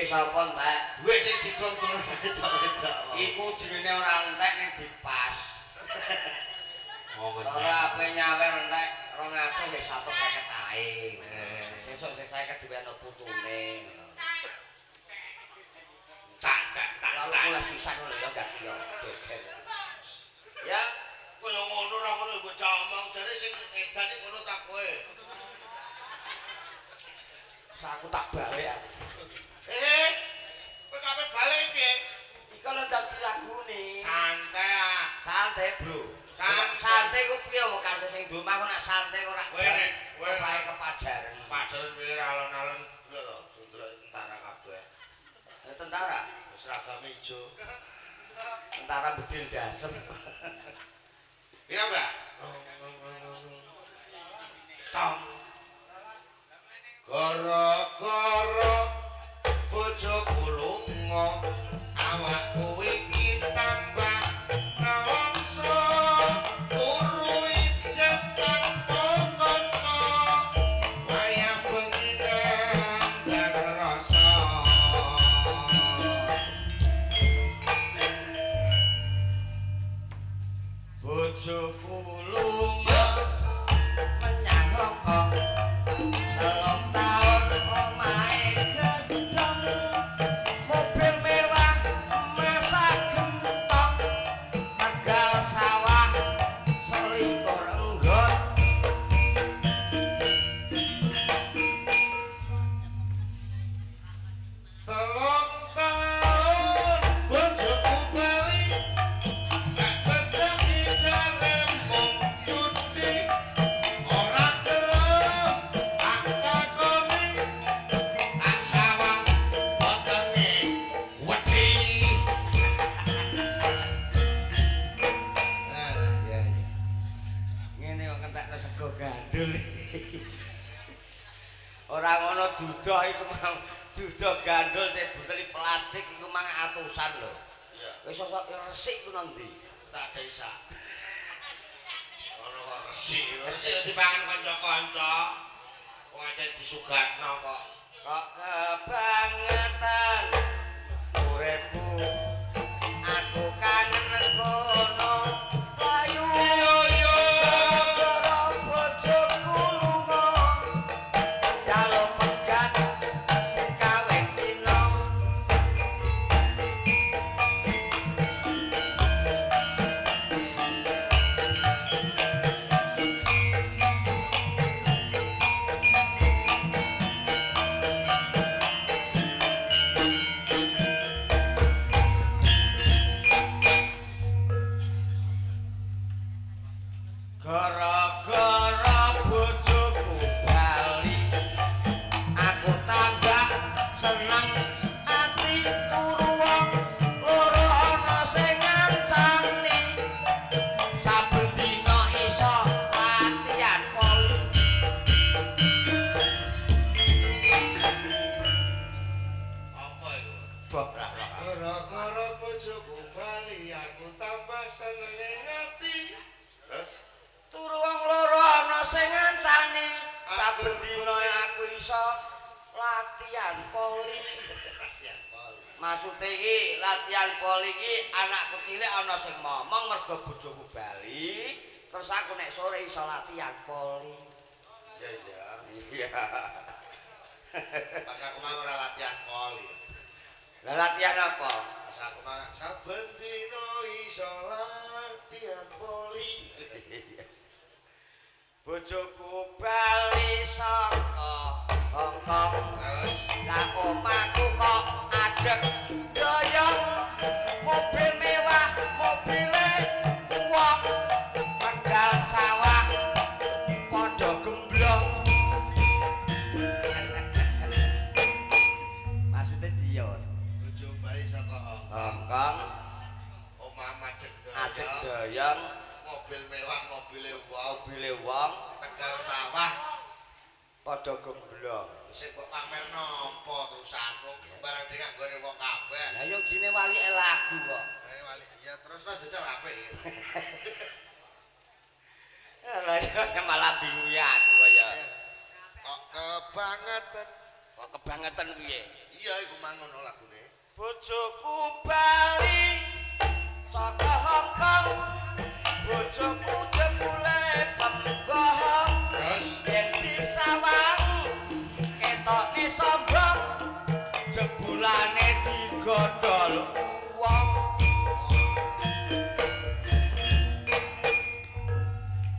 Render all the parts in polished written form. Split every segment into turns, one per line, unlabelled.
duwe sapa entek?
Duwe sing dituntun wedok-wedok.
Iku jenenge ora entek ning dipas.
Oh,
ora ape nyawer entek 200 wis 150 ae. Sesuk sing 50 diweno putune. Tak lalu kula sisan ngono ya gak yo geger. Ya,
kaya ngono ora ngono bocah omong jare sing edan iki ngono tak kowe.
Aku tak balik aku.
Kowe kabeh balik piye?
Iki lho dadi lagune.
Santai ah.
Santai, Bro. Santai ku piye wong kasih sing di omah kok nak santai kok ora. Kowe wae kepajaran.
Pajaran piye alon-alon lho to, sundra tentara kabeh.
Tentara,
seragam ijo.
tentara bedil dasem.
Pira, Mbak? Tong. Gara-gara bojoku lunga, awakku iki tambah nelongso, turu ijen tanpa kanca, wayah bengine ndang rasa.
Bojoku lunga menyang Hongkong. 3 taun omahe gedhong, mobil mewah masak gentong, tegal sawah selikur enggon.
Telung taun bojoku bali, tak cedhak ijare mung cuti, ora gelem tak takoni, tak sawang wetenge wedi. Ya.
Ngene kok kentekno sego gandul. Ora ngono dudoh iku mang dudoh gandul sing buteli plastik iku mang atusan lho.
Iya.
Wis sosok resik ku nang ndi?
Tak desa. Ono kok resik dipangan kanca-kanca. Wong aja disugatno kok.
Kok kebangetan uripku, aku kangen kono layu yo gara bojoku lunga, jaluk pegat dikawin Cina. Gara-gara bojoku bali, aku tambah seneng ati, turu wong loro ana sing ngancani, saben dina iso latihan poli.
Apa iku?
Bobrak.
Gara-gara bojoku bali, aku tambah senenge ngati. Terus
Turu wong loro ana sing ngancani, saben dina aku iso latihan poli.
latihan poli.
Maksude iki latihan poli iki anak kecile ana sing momong mergo bojoku bali, terus aku nek sore iso latihan poli.
Iya.
Iya.
Pas aku mau ora latihan poli.
Lah latihan apa?
Pas aku mau saben dina iso latihan poli.
Bojoku bali saka Hongkong,
Terus
lah omahku kok ajeg doyong, mobil mewah, mobile uwong, tegal sawah padha gemblong. Maksudnya Jion
bojo bali saka
Hongkong
omah macet
ajeg doyong,
mobil mewah, mobile
mobile wong
tegal sawah.
padha gemblong.
Sing kok pamer napa terusanmu barang dhewe kanggone wong kabeh.
Lah yo jine walike lagu kok.
Wali iya terus no jajal apik iki.
Lah yo malah bingung ya aku kaya.
Kok kebangetan.
Kok kebangetan piye?
Iya iku mangono lagune.
Bojoku bali saka Hongkong. Bojoku jebule pembohong.
Terus
Yen disawang ketoke sombong. Jebulane digondol wong.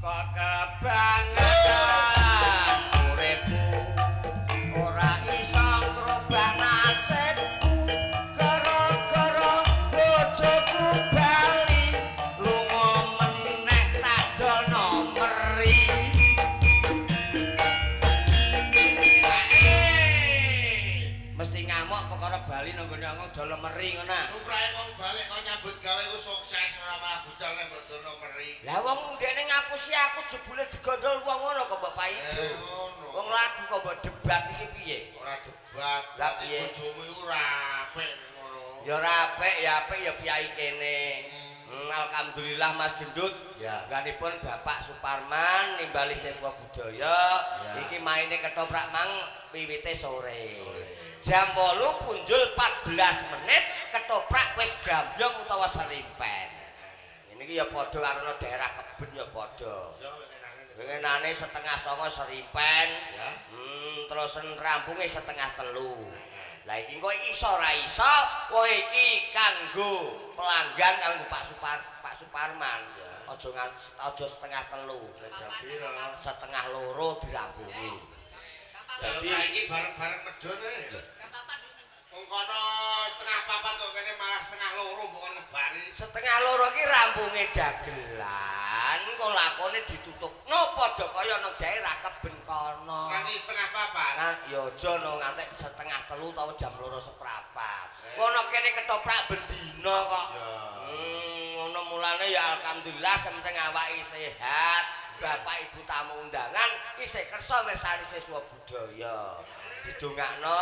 Kok kebangetan uripku ora iso ngrobah nasibku gara-gara bojoku bali lunga meneh tak dolno meri. Mesti ngamuk perkara bali nang gone aku dol meri ngono.
lumrahe wong balik kok nyambut gawe ku sukses ora malah budal nek mbok dono meri.
Lah wong ndekne ngapusi aku jebule digondol wong ngono kok Mbak Paijo.
Ngono.
Wong lagu kok mbok debat iki piye?
Ora debat.
Lah piye?
Bojomu iku ora apik nek ngono.
Ya ora apik ya piyai kene. Alhamdulillah Mas Gendut.
Ya.
Ganipun Bapak Suparman nimbali siswa budaya. Iki maine ketoprak mang wiwite sore. Jam 8 punjul 14 menit ketoprak wis gambyong utawa serimpen. Ini ki ya padha karo daerah keben ya padha.
Ya wenenane.
Wengenane setengah 9 serimpen.
Ya.
Terus rampunge setengah 3. Lah iki kok iso ora iso, wong iki kanggo pelanggan kanggo Pak Suparman. Aja setengah 3.
Jam pira?
Setengah 2 dirampungi.
Dadi iki bareng-bareng medhone. Wong kono setengah 4 kok kene malah setengah 2 mbok ngebari.
Setengah 2 iki rampunge dagelan, kok lakone ditutupno padha kaya nang daerah keben kono.
Nganti setengah 4.
Nah, ya aja no nganti setengah 3 utawa jam 2 seprapat. Kono kene ketoprak bendina kok. Ngono mulane ya alhamdulillah sementing awake sehat. Bapak Ibu tamu undangan isih kersa mirsani siswa budaya. Didongakno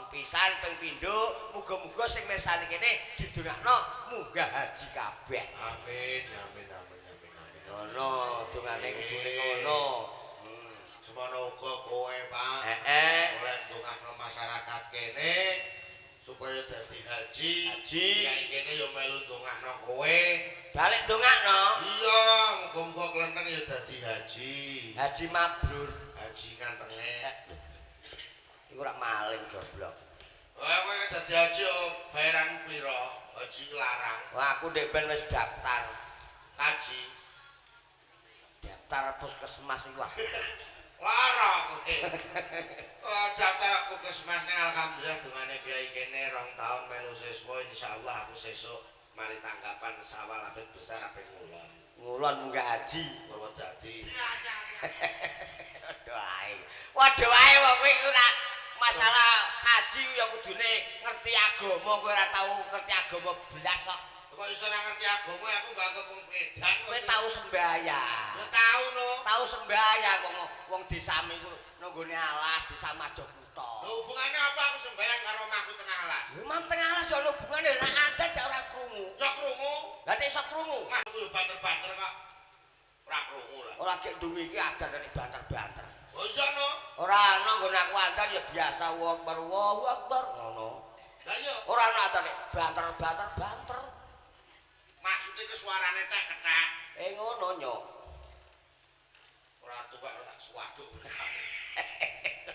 pisan ping pindho muga-muga sing mirsani kene didongakno munggah haji kabeh.
Amin, amin, amin, amin, amin.
Ngono dongane kudune ngono.
Semono uga kowe, Pak. Oleh ndongakno masyarakat kene supaya dadi haji. Kiai kene ya melu ndongakno kowe.
Balik dongakno.
Iya, muga-muga klenteng ya dadi haji.
Haji mabrur.
Haji ngantenge.
Iku ora maling goblok.
Kowe dadi haji yo bayaran pira? Haji larang.
Wah, aku ndek ben wis daftar.
Kaji.
Daftar puskesmas iki wah.
Lara kowe. Oh, daftar puskesmas ning alhamdulillah dungane biaya kene 2 tahun melu siswa insyaallah aku sesuk mari tanggapan sawal abet besar ape ngulon.
Ngulon munggah haji.
Purwodadi.
Waduh ae wong kuwi ora masalah haji ya kudune ngerti agama, kowe ora tau ngerti agama blas kok.
Kok iso ora ngerti agama aku gak kepung edan.
Kowe tau sembayang.
Ya tau no.
Tau sembayang kok wong desamu iku nang gone alas desa Majo Kutha.
Lho hubungannya apa aku sembayang karo omahku tengah alas?
Imam tengah alas ya ono hubungane nek adat jak ora krungu.
Ya krungu.
Lah nek iso krungu.
Aku yo banter-banter kok. Ora krungu lah.
Ora gek ndungi iki adat nek banter-banter.
Oh iya no.
Ora ana nggon aku adat ya biasa Allahu Akbar ngono.
Lah iya.
Ora ana adat nek banter.
Maksudnya ke suarane tek ketek.
Ngono nyok.
Ora tuwek tak suwaduk.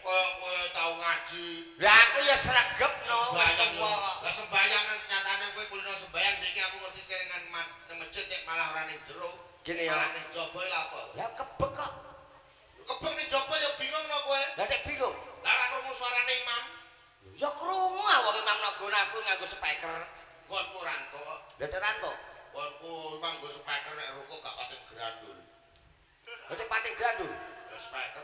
Kowe tau ngaji.
Lah aku ya sregepno wis tuwa.
Lah sembayang nyatane kowe kulino sembayang iki aku ngerti kelingan nang masjid nek malah ora ning jero.
Gini ya.
Malah ning jaba lha apa?
Ya kebek kok.
Kebeng ning jaba ya bingung no kowe.
Lah nek bingung.
Lah ora krungu suarane imam.
Ya krungu wong imam nek aku nganggo speaker.
Nggonku ranto.
Lah nek ranto.
Nggonku imam nggo speaker nek rukuk gak pating grandul.
Nek pating grandul.
Ya speaker.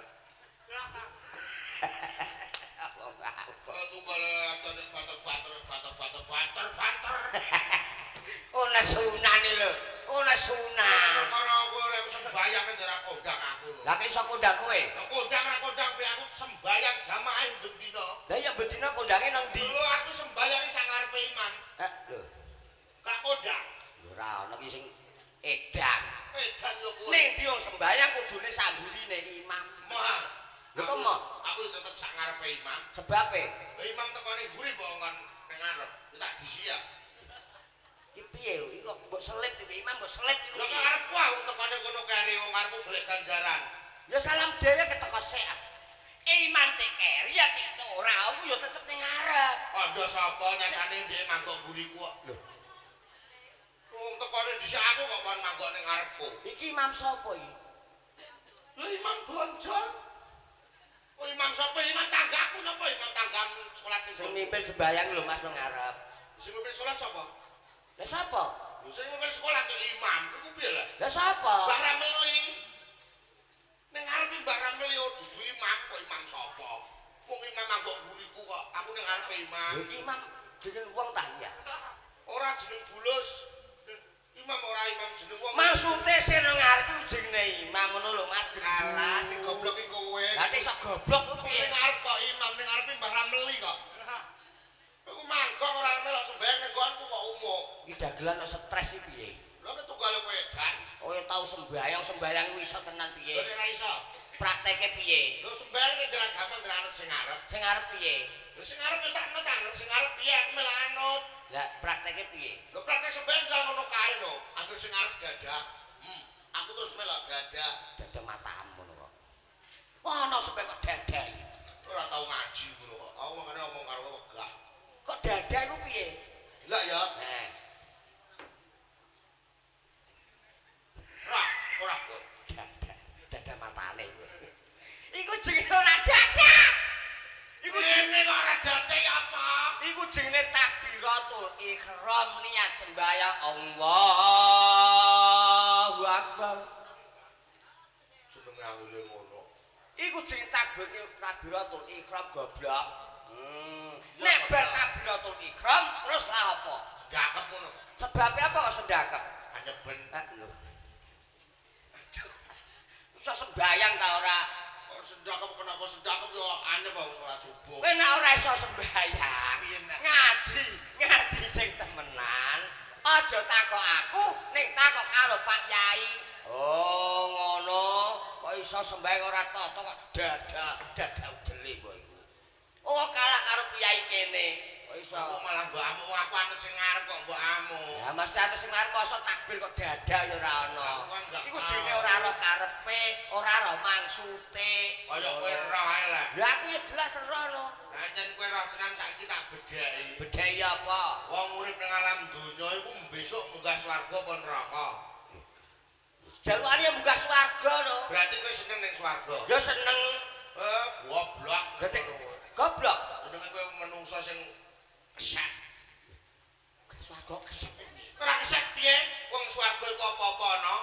Apa
tunggal atane banter.
Ana sunane lho. Ana sunan.
Karo kowe lek sembayang ndara kondang aku.
Lah kok iso kondang kowe?
Kondang pe aku sembayang jamaah bendina.
Lah ya bendina kondange nang ndi?
Lho aku sembayang sak ngarepe imam.
Lho.
Gak kondang.
Ora ana ki sing edan.
Edan lho kowe.
Ning dia sembayang kudune samburine imam.
Mah.
Lho kok mah?
Aku tetep sak ngarepe imam.
Sebab
Imam tekone mburi mbok kon ning ngarep. Tak disi ya.
Iki piye iki kok mbok selip iki imam mbok selip iki.
Lah kok arepku wong tekone kono keri wong arepku golek ganjaran.
Ya salam dhewe keteko sik ah. Imam cek keri ya cek ora aku ya tetep ning ngarep.
Kandha sapa nyatane ndek mangkok mburiku kok. Lho. Wong tekone dhisik aku kok kon mangkok ning ngarepku.
Iki imam sapa iki?
Lho imam bonjol. Oh imam sapa? Imam tanggaku napa imam tanggamu salat
Sing mimpin sembayang lho Mas nang ngarep.
Sing mimpin salat sapa?
Lah sapa?
Lho sing mimpin sekolah ke imam iku piye lah?
Lah sapa?
Mbak Ramli. Ning ngarepe Mbak Ramli dudu imam kok imam sapa? Wong imam mangkok mburiku kok aku ning ngarepe imam.
Lho iki imam jeneng wong ta ya?
Ora jeneng bulus. Imam ora imam jeneng wong.
Maksude sing nang ngarep iku jenenge imam ngono lho Mas.
Alah sing goblok iki kowe.
Lah iso goblok ku piye?
Ning ngarep kok imam ning ngarepe Mbah Ramli kok. Aku mangkok ora melok sembayang ning nggonku kok umuk.
Iki dagelan kok stres iki piye?
Lha ketunggal kowe edan.
Oh ya tau sembayang iku iso tenan piye?
Lha ora iso.
Prakteke piye?
Lho sembayang nek jalan gampang jalan sing ngarep.
Sing arep piye?
Lho sing ngarep entak entak sing ngarep piye aku melok anut.
Lah prakteke piye?
Lho praktek sembayang jalan ngono kae lho. Angger sing ngarep dadah. Aku terus melok dadah.
Dadah matamu ngono kok. Wah ana sampe kok dadah iki.
Ora tau ngaji ngono kok. Aku makane ngomong karo wegah.
Kok dadah iku piye?
Lah ya. Ora kok.
Dadah matane iku. Iku jenenge ora dadah. Iku
jenenge kok ora dadah apa?
Iku jenenge takbiratul ihram niat sembahyang Allahu Akbar.
Jenenge awile ngono.
Iku jenenge takbiratul ihram goblok. Nek bar takbiratul ihram terus lah apa?
Sendakep ngono.
Sebab apa kok sendakep?
Anyeben.
Lho. Iso sembahyang ta ora?
Kok sendakep kenapa sendakep yo anyep wong salat subuh.
Kowe nek ora iso sembahyang, ngaji sing temenan, aja takok aku, ning takok karo Pak Yai. Oh, ngono. Kok iso sembahyang ora tata kok dadah udele kok iku. Oh, kalah karo Kyai kene. Kok iso
aku malah mbokmu aku anut sing ngarep kok mbokmu.
Ya mesti ate sing arep mosok takbir kok dadah ya ora ono. Iku jenenge ora roh karepe, ora roh maksute.
Kaya kowe roh ae lah.
Lah aku ya jelas roh no.
Lah yen kowe roh tenan saiki tak bedheki.
Bedheki apa?
Wong urip ning alam donya iku besok munggah swarga apa neraka.
Jalukane munggah swarga no.
Berarti kowe seneng ning swarga.
Ya seneng.
Goblok.
Goblok.
Jenenge kowe menungso sing keset.
Swarga keset.
Ora keset piye? Wong swarga iku apa-apa ana.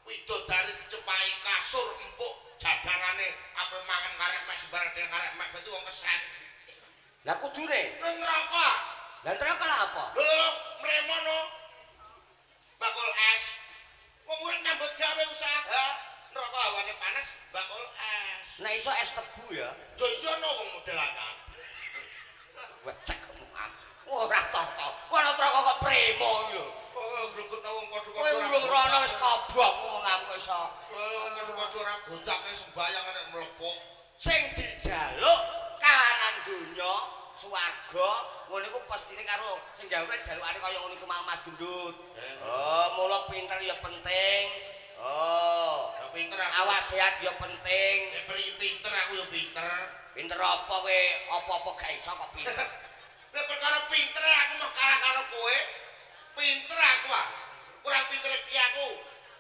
Widodari dicepaki kasur empuk jadangane ape mangan karek mek sembarang karek mek berarti wong keset.
Lah kudune
Ning neraka.
Lah neraka lah apa?
Lho, mremono. Bakul es. Wong urip nyambut gawe usaha. Neraka hawane panas, bakul es.
Nek iso es tebu ya.
Jojono wong model akeh.
Wecek omong. Ora tata. Ora neraka kok premo lho.
Oh, glukutna wong padha-padha.
Kowe urung rono wis kobok ngomong kok iso.
Wong padha-padha ora godake sembayang nek mlepuk.
Sing dijaluk kahanan donya, swarga, ngono iku pestine karo sing gawe jalukane kaya ngono iku mau Mas Gendut. Oh, mula pinter ya penting. Oh,
ya pinter aku.
Awas sehat ya penting.
Nek pinter aku ya pinter.
Pinter apa kowe? Apa-apa gak iso kok pinter.
Nek perkara pinter aku mau kalah karo kowe. Pinter aku ah. Kurang pinter piye aku?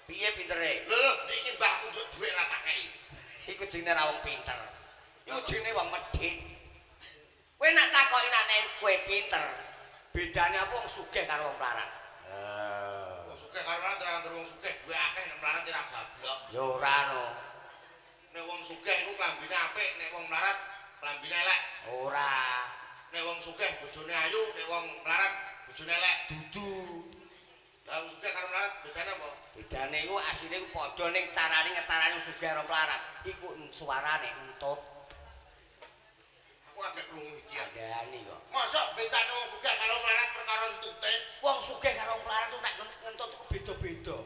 Piye pintere?
Lho, iki mbahku njuk dhuwit ra tak kei.
Iku jenenge ra wong pinter. Iku jenenge wong medhit. Kowe nak takoki nek kowe pinter, bedane apa wong sugih karo wong melarat?
Wong sugih karo melarat ora anggere wong sugih duwe akeh nek melarat ora gablok.
Ya ora no.
Nek wong sugih iku klambine apik, nek wong melarat klambine elek.
Ora.
Nek wong sugih bojone ayu, nek wong melarat bojone elek.
Dudu.
Lah wong sugih karo melarat bedane apa?
Bedane iku asline iku padha ning carane ngetarani sugih karo melarat. Iku suarane entut.
Aku agak krungu iki.
Andani kok.
Mosok bedane wong sugih karo melarat perkara entute?
Wong sugih karo wong melarat ku nek ngentut iku beda-beda.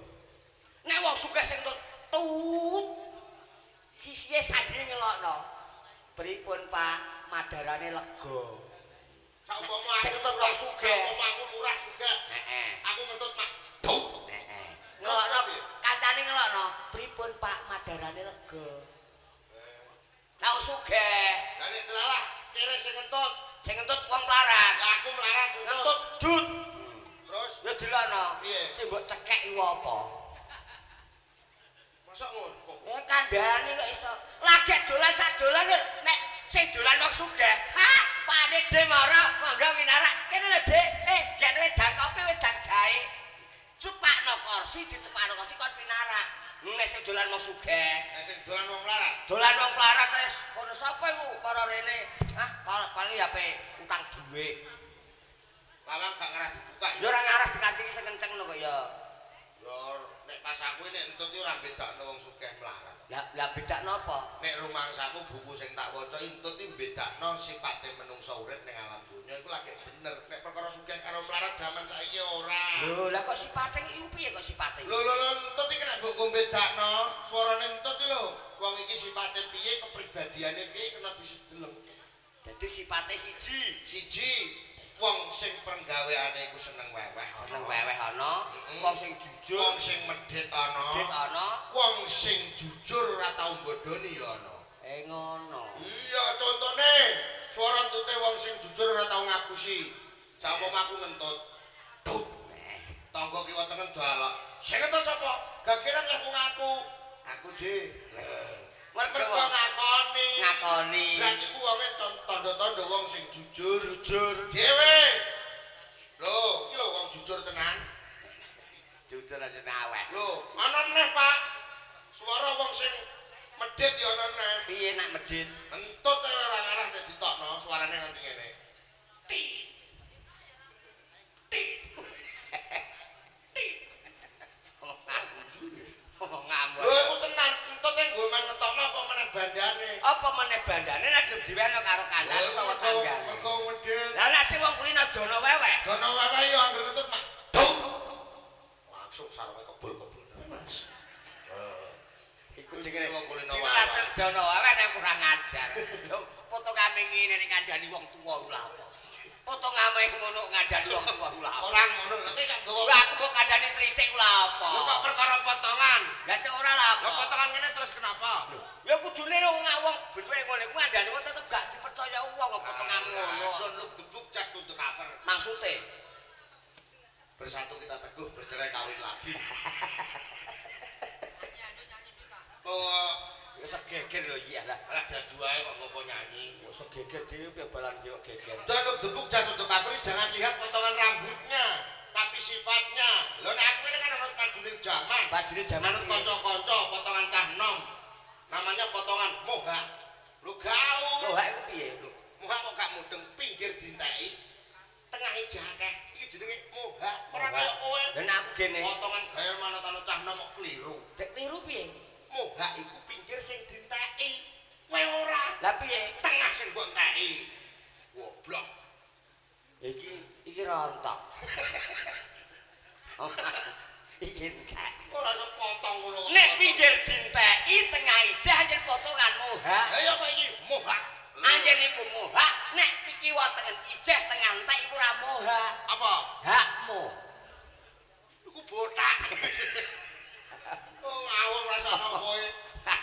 Nek wong sugih sing entut tut sisihe sandine ngelokno. Pripun, Pak? madarane lega.
Saumpama
Sing ngentut wong sugih.
Saumpama aku lurah sugih.
Heeh.
Aku ngentut mak. Duh.
Heeh. Ngelokno kancane ngelokno, pripun Pak madarane lega. Lah wong sugih.
Lah nek delalah kere sing ngentut.
Sing ngentut wong melarat.
Ya aku melarat
Ngentut jut.
Terus
Ya dilokno.
Piye?
Sing mbok cekek iku apa?
mosok ngono.
Ya kandhane kok iso. Lagi dolan sak dolan nek sing dolan wong sugih. Ha, pane dhe mara mangga winara. Kene lho, Dik. Gen wedang kopi wedang jahe. Cepakno kursi dicepakno kursi kon winara. Nek sing dolan wong sugih.
Nek sing dolan wong melarat.
Dolan wong melarat wis kono sapa iku karo rene. Ah, paling HP utang dhuwit.
Lawang gak ngarah dibuka
Ya ora ngarah dikancing sing kenceng ngono kok ya.
Ya nek pas aku nek entut ora bedakno wong sugih melarat.
Lah bedakno apa?
Nek rumangsaku buku sing tak waca entut iki bedakno sipate menungsa urip ning alam donya iku lagi bener. Nek perkara sugih karo melarat zaman saiki ora.
Lho, lah kok sipate iku piye kok sipate?
Lho entut iki nek mbok bedakno, swarane entut iki lho. Wong iki sipate piye, kepribadiane piye kena dideleng.
Dadi sipate
Siji wong sing penggaweane iku seneng weweh.
seneng weweh ana, wong sing jujur,
Wong sing medhit ana.
medhit ana.
Wong sing jujur ora tau bodoni ya ana.
Ngono.
Iya, contone swara entute wong sing jujur ora tau ngapusi. Sampoma aku ngentut. Duh. Tangga kiwa tengen dalak. Sing ngentut sapa? Gageran aku ngaku. Aku dhe. Mergo ngakoni. Berarti ku wonge tanda-tanda wong sing jujur. Dhewe. Lho, iki lho wong jujur tenan.
Jujur aja aweh.
Lho, ana neh, Pak. Swara wong sing medhit ya ana neh.
Piye nak medhit?
Entut ae ora ngarah nek ditokno suarane nganti ngene.
Ngambul.
Lho iku tenan, entut e nggo men ngetokno apa meneh bandane.
Apa meneh bandane nek gelem diweno karo kandhane utawa tanggane.
Mergo medhit.
Lah nek sing wong kulino dono weweh.
Dono weweh ya anggere kentut mak. Duh. Langsung sarunge kebul-kebul. Mas.
Iku jenenge
wong kulino
weweh.
weweh.
Sing dono weweh nek kurang ajar. Lho, foto kami ngene nek kandhani wong tuwa ku lha apa? Foto ngame ngono ngandani wong tuwa ku lha apa?
Ora ngono, lha iki gak gowo.
Lha aku kok kandhani tritik ku lha apa?
Lho kok perkara potongan.
Lah cek ora lha apa?
Lho potongan ngene terus kenapa?
Ya kudune wong bentuke ngono iku ngandani wong tetep gak dipercaya wong kok potongan ngono.
Don't look the book just to the cover.
Maksude
Bersatu kita teguh, bercerai kawin lagi. Oh,
ya segeger lho iya lah.
alah daduae kok ngopo nyanyi.
Ya segeger dhewe piye balan yo geger.
Don't look the book just to the cover, jangan lihat potongan rambutnya, tapi sifatnya. Lho nek aku ini kan anut majuning zaman.
Bajune jaman
Anut kanca-kanca potongan cah nom. Namanya potongan mohak. Lho gaul.
lho hak iku piye?
Mohak kok gak mudeng pinggir dinteki. Tengah jakeh. Iki jenenge mohak. Ora kaya kowe.
Lah nek aku gene.
Potongan gaya manut-anut cah nom kok kliru.
Dek tiru piye?
Mohak iku pinggir sing dinteki. Kowe ora.
Lah piye?
Tengah sing mbok enteki. Goblok.
Iki rontok. Iki entek.
Ora iso potong ngono kok.
Nek pinggir dinteki tengah ijah anjen potongan mohak.
Lah ya kok iki mohak.
Anjen iku mohak, nek kiwa tengen ijah tengah entek iku ora mohak.
Apa?
Hakmu.
Iku botak. Oh ngawur rasane kowe.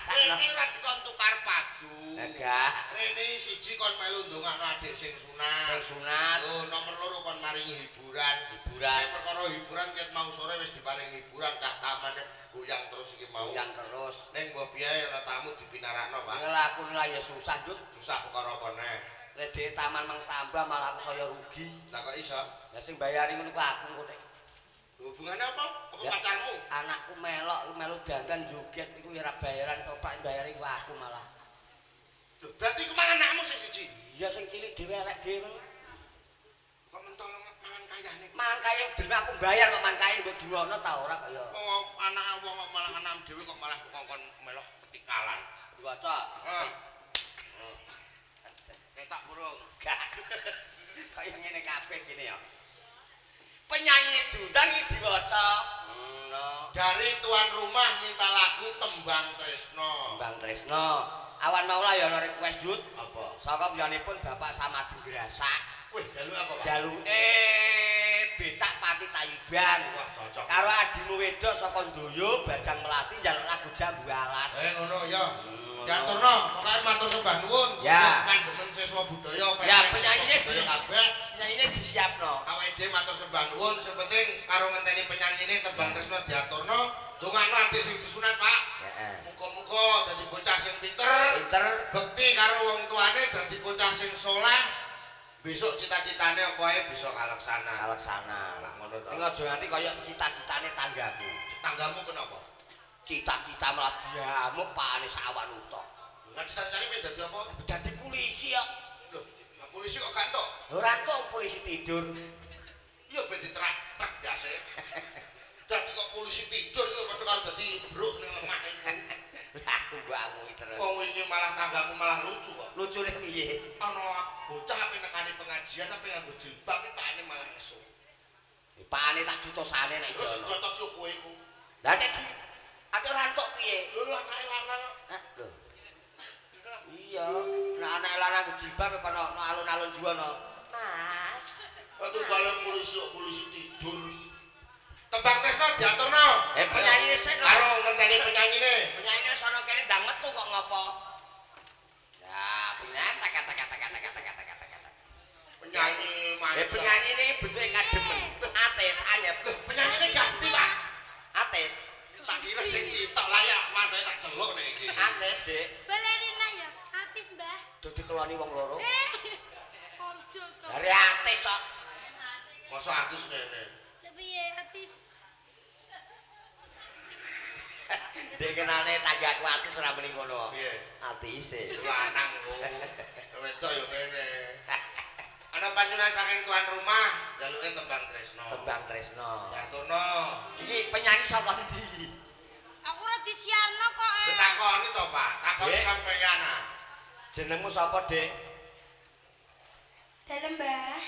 Rene ora dikon tukar padu.
Enggak.
Rene siji kon melu ndongakno adik sing sunat.
Sing sunat.
Oh, nomor loro kon maringi hiburan. Nek perkara hiburan ket mau sore wis diparingi hiburan cah tamane goyang terus iki mau.
Goyang terus.
Ning mbah biae ana tamu dipinarakno, Pak.
Ngelakune lah ya susah, Nduk.
Susah perkara apa neh.
Lek dhewe taman mang tambah malah aku saya rugi.
Lah kok iso?
Lah sing bayari ngono ku aku kok.
Hubungane apa? Apa
Ya.
pacarmu?
Anakku melu dandan joget iku ya ora bayaran toprak bayari ku aku malah.
Loh, berarti iku mangan anakmu sing siji.
Ya sing cilik dhewe elek dhewe.
Kok mentolo mangan kayane.
Mangan kae dhewe aku bayar kok mangan kae mbok duwono ta ora kok ya.
Oh, anak wong kok malah anak dhewe kok malah kongkon melok petikalan.
Diwaca.
Heeh. Ketak burung.
Gak. Kaya ngene kabeh kene ya. Penyanyi dundang iki diwaca.
Dari tuan rumah minta lagu Tembang Tresno.
Bang Tresno. Awan maula ya ana request Dut.
Apa?
Saka piyambakipun Bapak Samadi Grasak.
Wih, jaluk apa, Pak?
Jaluke becak Pati Tayuban.
Wah, cocok.
Karo adimu wedok saka Ndoyo Bajang Melati njaluk lagu Jambu Alas.
Ngono ya. Diaturno, pokoke matur sembah nuwun.
Ya.
Pandemen siswa budaya,
Ya, penyanyine
kabeh.
Penyanyine disiapno.
Awake dhewe matur sembah nuwun, sing penting karo ngenteni penyanyine tembang tresno diaturno, ndongakno adik sing disunat, Pak.
Heeh.
Muga-muga dadi bocah sing pinter, bekti karo wong tuane, dadi bocah sing saleh. Besok cita-citane apa ae bisa kalaksana. Lah ngono to.
Ning aja nganti kaya cita-citane tanggaku.
Tanggamu kenapa?
Cita-cita malah diamuk pakane sawan utok.
Lah cita-citane pengen dadi apa?
Dadi polisi ya.
Lho, lah polisi kok gak entuk?
Ora entuk polisi tidur.
Iya ben ditrak-trak ndase. Dadi kok polisi tidur iku padha karo dadi bruk ning lemah iku.
Aku bangun terus.
Wong wingi malah tanggamu malah lucu kok.
Lucune piye?
Ana bocah ape nekani pengajian ape nganggo jilbab pakane malah nesu.
Pakane tak jutosane nek
Terus
jono.
jotos yo kowe iku.
Lah nek ate ora entuk piye?
Lho anake lanang kok.
Lho. Iya, nek anak lanang jilbab kono alun-alun juwana. Mas.
Waktu balik polisi kok polisi tidur. Tembang tresno diaturno.
Penyanyi sik
karo ngenteni penyanyine.
Penyanyi sono kene ndang metu kok ngopo? Lah, penyanyi tak.
Penyanyi manja.
Penyanyi ini bentuknya kademen. Ates anyep.
Penyanyine ganti, Pak.
Ates.
Tak kira sing sitok layak mandae tak delok nek iki.
Ates, Dik.
Balerina ya, artis Mbah.
Dadi keloni wong loro.
Ojo to.
Dari ates kok.
Masa atus ngene.
Lebih ya artis.
Dek kenane tanggaku ates ora muni ngono.
Piye?
Atise.
Lanang ku. Wedok yo ngene. Ana panjenengan saking tuan rumah jaluke tembang tresno.
Tembang tresno.
Diaturno.
Iki penyanyi saka ndi?
Aku ora disiarno kok.
Ditakoni to, Pak. Takon
Dek.
sampeyan.
Jenengmu sapa, Dik?
Dalem Mbah.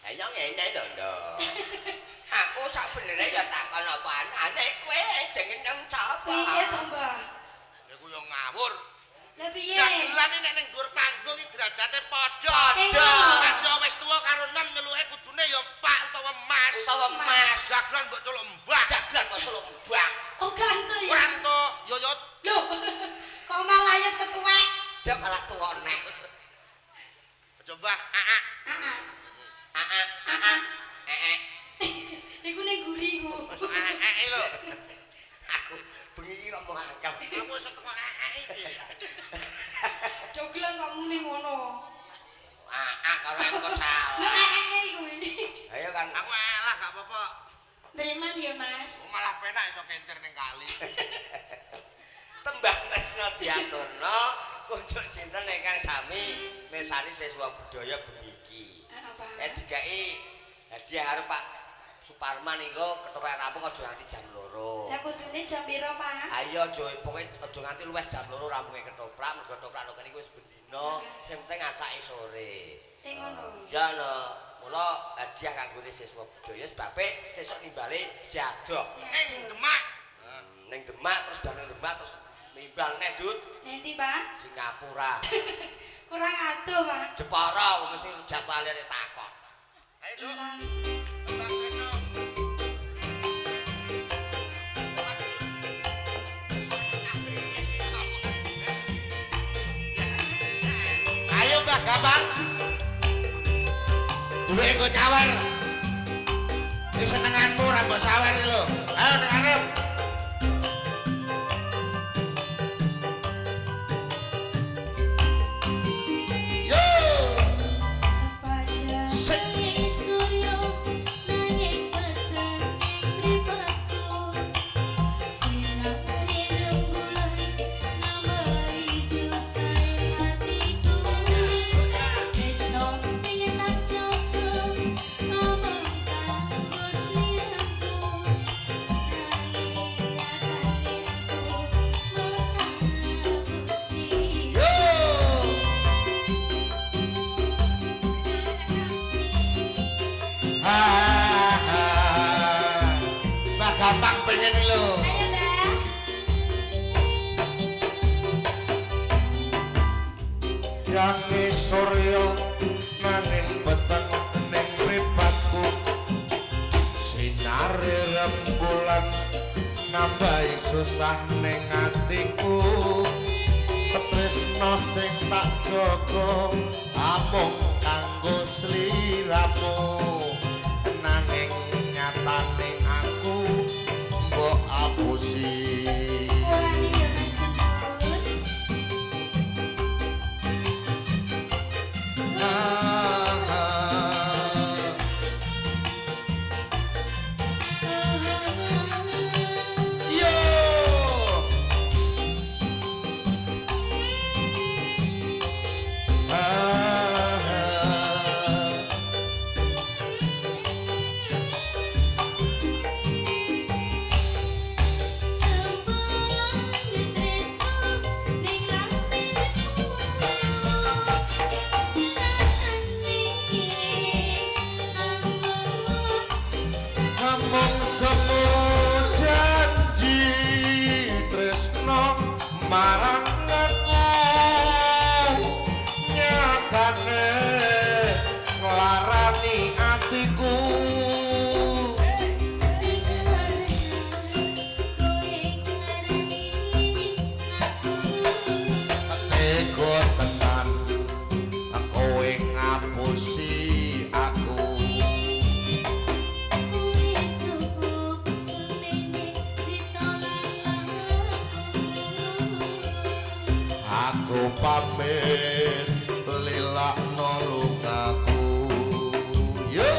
Ayo ngene lho. Aku sak benere ya takon apaan. Ane kowe jeneng sapa?
Piye to Mbah?
Iku yo ngawur.
Lah piye?
Dagelane nek ning dhuwur panggung iki derajate padha.
Padha.
Mas yo wis tuwa karo nem nyeluke kudune ya Pak utawa Mas.
Utawa Mas.
Dagelan mbok celuk Mbah.
Dagelan kok celuk Mbah.
Oh gantu ya.
Wanto yoyot.
Loh. Kok malah ya ketuwek.
Dia malah tuwa nek.
Coba aa.
Iku ning guri ku.
Aa lho.
Aku bengi kok mau angkel.
Kamu iso teko aa iki.
Dogelan kok muni ngono.
Kalau aku
Lah
salah.
iku iki.
Ayo kan
Aku elah gak apa-apa.
Teriman ya Mas.
Malah penak iso kenter ning kali.
tembang tresno diaturno kunjuk sinten ingkang sami mesani siswa budaya bengi iki.
Apa?
Dikai hadiah karo Pak Suparman niku ketoprak rampung aja nganti jam 2.
Lah kudune jam piro, Pak?
Ayo aja pokoke aja nganti luwih jam 2 rampunge ketoprak, mergo ketoprak kene iki wis bendina, sing penting ngacake sore.
Ngono.
Ya no, mula hadiah kanggo siswa budaya sebabe sesuk nimbale jadoh.
Ning Demak.
Ning Demak terus ning Demak terus nimbal neh, Dut.
Nanti, Pak.
Singapura.
Kurang adoh, Pak.
Jepara mesti jadwale takon.
Ayo, Duk. Tembang tresno. Ayo Mbah Gampang. Duwe engko nyawer. Iki senenganmu ra mbok sawer iki lho. Ayo ning arep. Yo.
Pada suryo nanging peteng mripatku sinar rembulan nambari susah hatiku tresno sing tak jogo ngomong kanggo sliraku nanging nyatane aku menghapusi
Yo. Mbah Gampang pengen lho.
Ayo, Mbak.
jange surya nanging peteng ning mripatku sinare rembulan nambahi susah ning atiku tresno sing tak jaga amung kanggo sliramu nanging nyatane aku mbok apusi
Sepurane ya Mas Gun.
Yo Among semu janji tresno marang aku nyatane nglarani atiku tega tenan kowe ngapusi aku aku pamit lilakno lungaku yo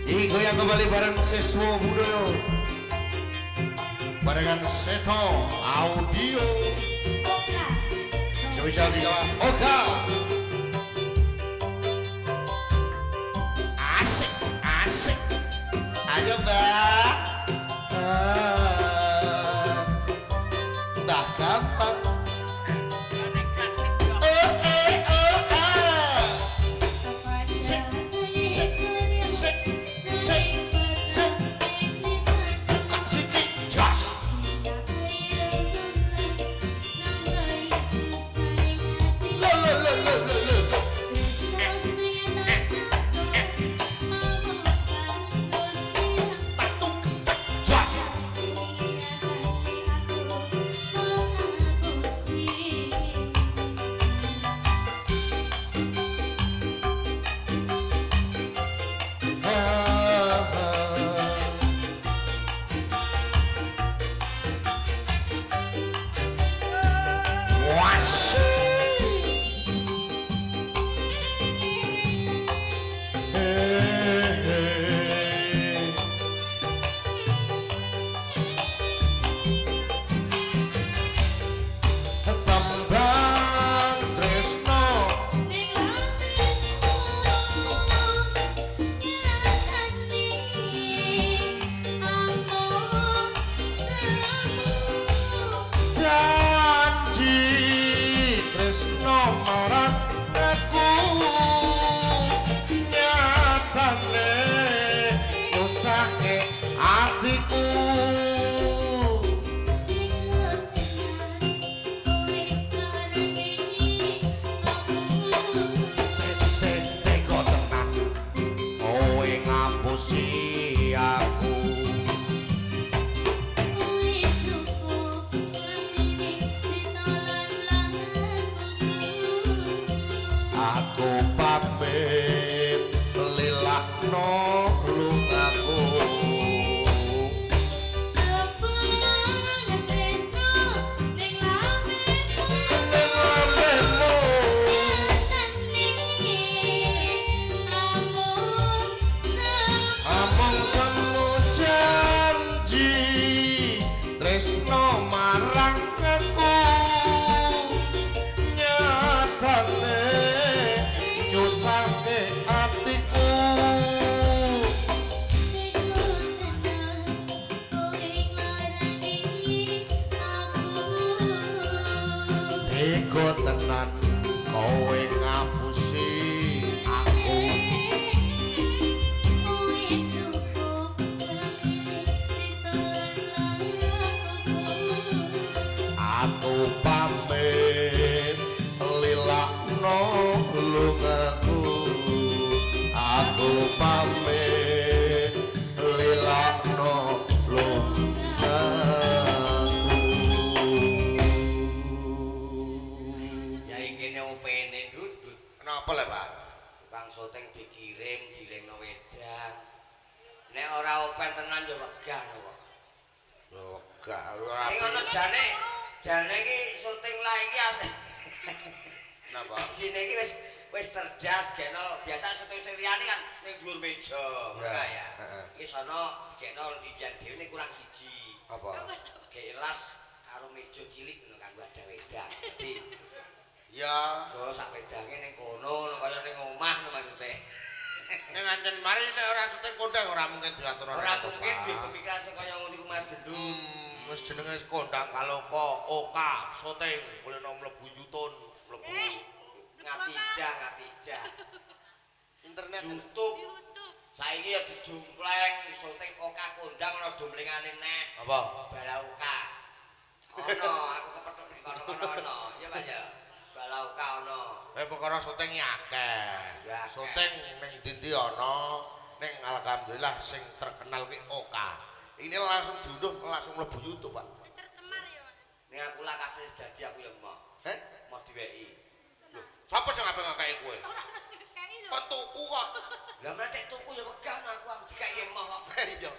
iki goyang kembali bareng siswa budaya barengan Seto Audio Coba tiga Oka asik asik ayo mbak dah gampang
syuting dikirim dilingno wedang. Nek ora open tenan ya wegah kok.
Yo gak ora.
Iki ngono jane iki syuting lah iki.
Napa?
Sine iki wis cerdas gekno biasa syuting liyane kan ning dhuwur meja ya. Iki sono dikekno liyan dhewe ning kurang siji.
Apa?
Gelas karo meja cilik ngono kanggo ada wedang. Dadi
ya
go sak wedange ning kono kaya ning omah no maksude.
Ning ancen mari nek ora syuting kondang ora mungkin diatur
ora mungkin duwe pemikiran kaya ngono iku Mas Gendut.
Wis jenenge kondang kaloko oka syuting kulino mlebu yutun mlebu ngatija. Internet
YouTube. Saiki ya dijumpleng syuting oka kondang ana dumlingane neh.
Apa?
Balauka. Ono aku kepethuk di kono-kono ono. Iya Pak ya. Balauka ono.
Perkara syuting akeh.
Ya,
syuting ning ndi ana ning alhamdulillah sing terkenal ki oka. Ini langsung diunduh langsung mlebu YouTube, Pak.
Tercemar ya.
Ning aku lah kasih dadi aku ya mau. Mau diweki.
Lho, sapa sing ape ngakeki kowe?
Ora ono sing kei lho.
Kon tuku kok.
Lah nek tuku ya wegah aku dikeki emoh kok.
Iya.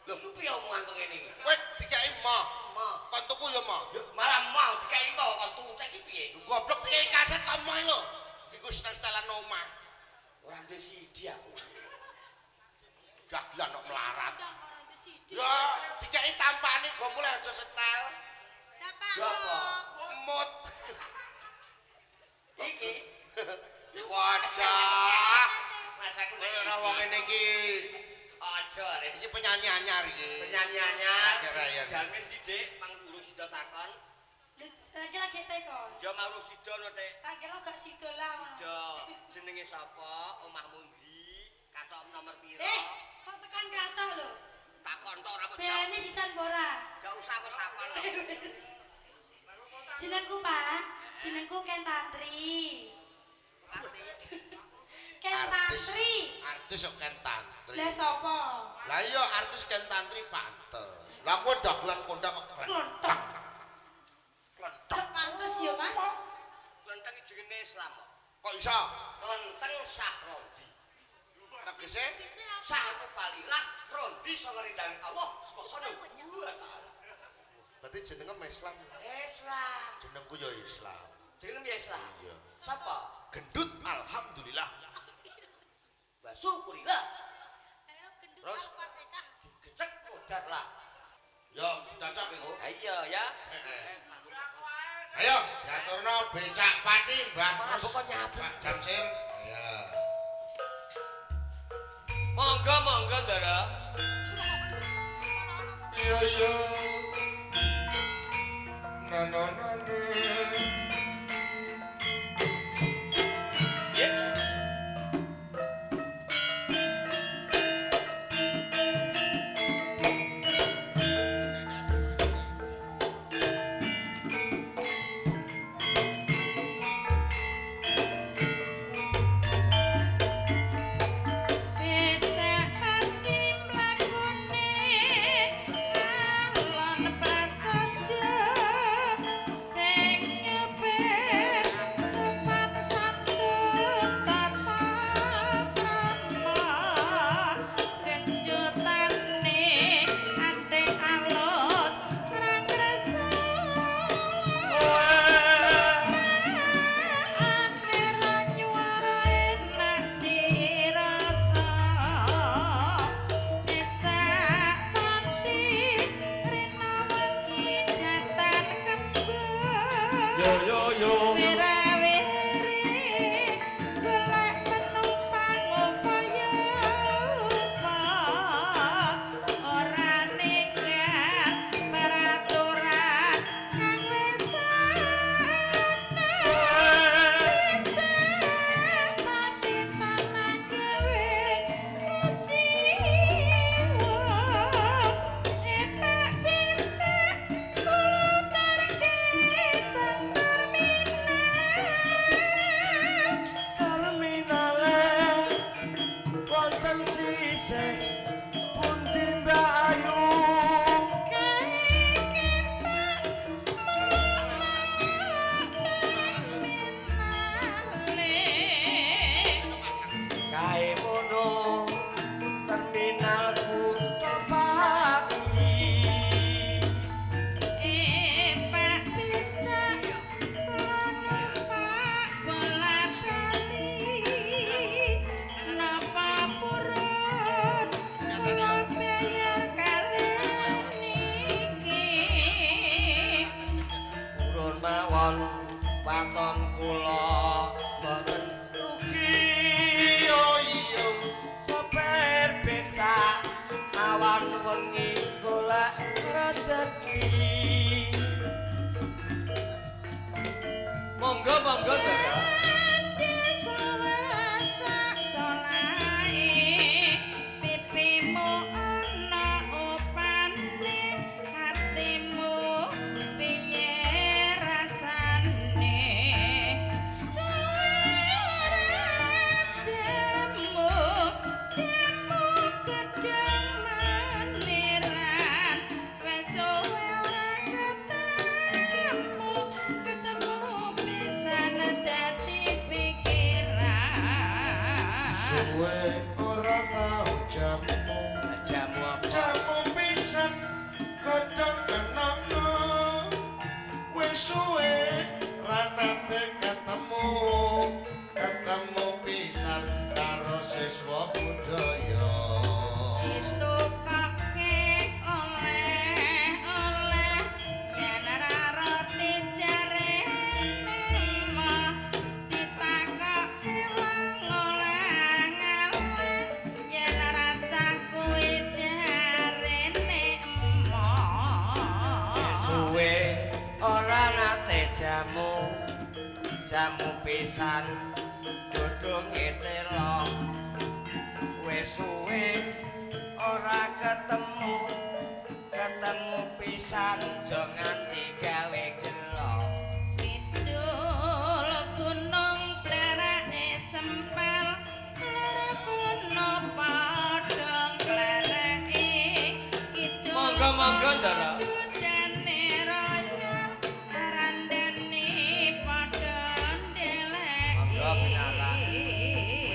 Lho, iku piye omongan kok ngene iki?
Kowe dikeki moh.
Moh.
Kon tuku ya moh.
Malah mau dikeki moh kon tuku iki piye?
Goblok dikeki kaset kok moh lho. Iku setel-setelan omah.
Ora ndek sidi aku.
Dagelan kok melarat. Ya, dikeki tampane go mulai aja setel.
Ya apa?
Mut.
Iki
Iku aja.
Mas aku
Kowe ora wong ngene iki.
aja rek.
Iki penyanyi anyar iki.
Penyanyi anyar.
Rayar.
Dalem ndi Dik? Mang urus sida takon.
Lagi tekon.
Ya mau urus sida no Dik.
Tak kira gak sido lah.
Sida jenenge sapa? Omahmu ndi? Katok nomor piro?
Kok tekan kathah lho.
Takon tok ora
Bene sisan ora.
Gak usah wis apa lho.
Jenengku Pak, jenengku Ken Tantri. Ken Tantri.
Artis kok Ken Tantri.
Lah sapa?
Lah iya artis Ken Tantri pantes. Lah kowe dagelan kondang kok
Klontok.
Klenthek.
Pantes ya Mas.
Lenteng jenenge Islam kok.
Kok iso?
Lenteng Sahrondi.
Tegese
Sah ku palilah Rondi sangridani Allah Subhanahu wa taala.
berarti jenenge Islam.
Islam.
Jenengku ya Islam.
Jenenge Islam.
Iya.
Sapa?
Gendut alhamdulillah.
Wa syukurillah.
Ayo gendut
Terus?
Fatihah.
Digecek modar lah.
Ya, cocok iku.
Iya ya.
Ayo, diaturno becak pati Mbah.
Mbah kok nyabu.
Jamsir. Ayo.
Monggo Ndara.
Iya iya. Nananane.
Ya. monggo Ndara.
Suwe ora tau jamu
Jamu apa?
jamu pisan kodhong kenanga wis suwe ra nate ketemu pisan karo siswa budaya
jamu pisan godhonge tela wis suwe ora ketemu pisan aja nganti gawe gelo
Kidul gunung plerake sempel lara kuno padha nglereki kidul
monggo Ndara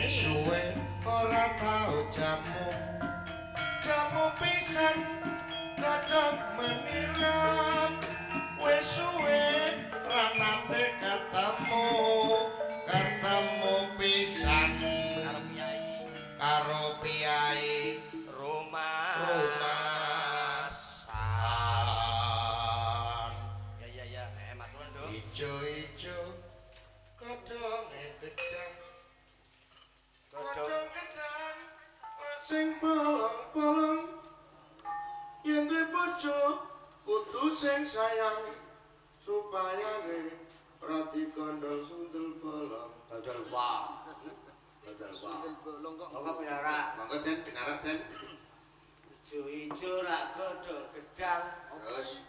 suwe ora tau jamu pisan kodhong meniran wis suwe ra nate ketemu pisan karo piyai rumasan
ya maturan Nduk
ijo-ijo kodhonge gedang kodhong gedang sing bolong-bolong yen duwe bojo kudu sing sayang supaya ora dikondol sundel bolong
dodol wae
bolong kok.
monggo Pinara
monggo Den Pinara Den
ijo-ijo rak godhong gedang
terus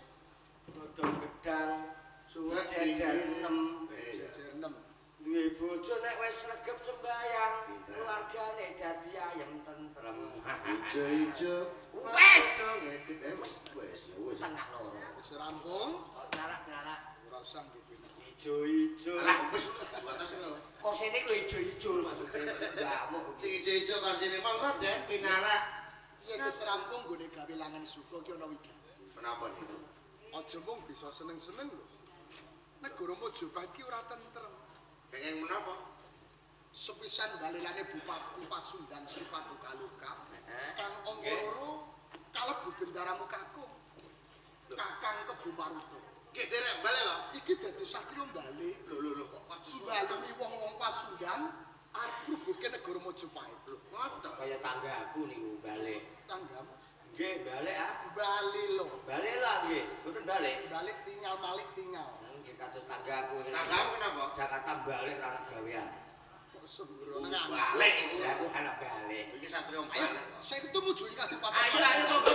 godhong gedang
suwe
jajar 6
Jejer 6.
duwe bojo nek wis sregep sembayang keluargane dadi ayem tentrem
ijo-ijo
wes
wes
tengah loro
Wis rampung,
narak
ora usah dipindah.
ijo-ijo
lah wis sebatas ngono
kok sene lho ijo-ijo maksude mbakmu
sing ijo-ijo karsine monggo Den Pinara
Yen wis rampung nggone gawe langan suka ki ana wigati.
kenapa niku
Aja mung bisa seneng-seneng lho. Negara Mojokerto ki ora tentrem.
kenging menapa
Sepisan balelane Bupati Pasundan Sri Paduka Luka, Kang Angka loro kalebu bendaramu kakung. Kakang Kebo Maruta.
ki derek bali lho
Iki dadi satriya bali.
lho kok kados
Mbalui wong-wong Pasundan arep ngrubuhke negara Majapahit.
ngoten
kaya tanggaku niku balik
Tanggamu
nggih balik
bali lho.
balik lah nggih mboten balik
Balik tinggal malik tinggal.
nggih kados tanggaku
Tanggamu kenapa?
Jakarta balik ra ana gawean
Kok sembrono ngene.
balik iku
ya aku anak balik
iki satria
Ayo,
balik
saya ketemu Jui Kadipaten.
ayo monggo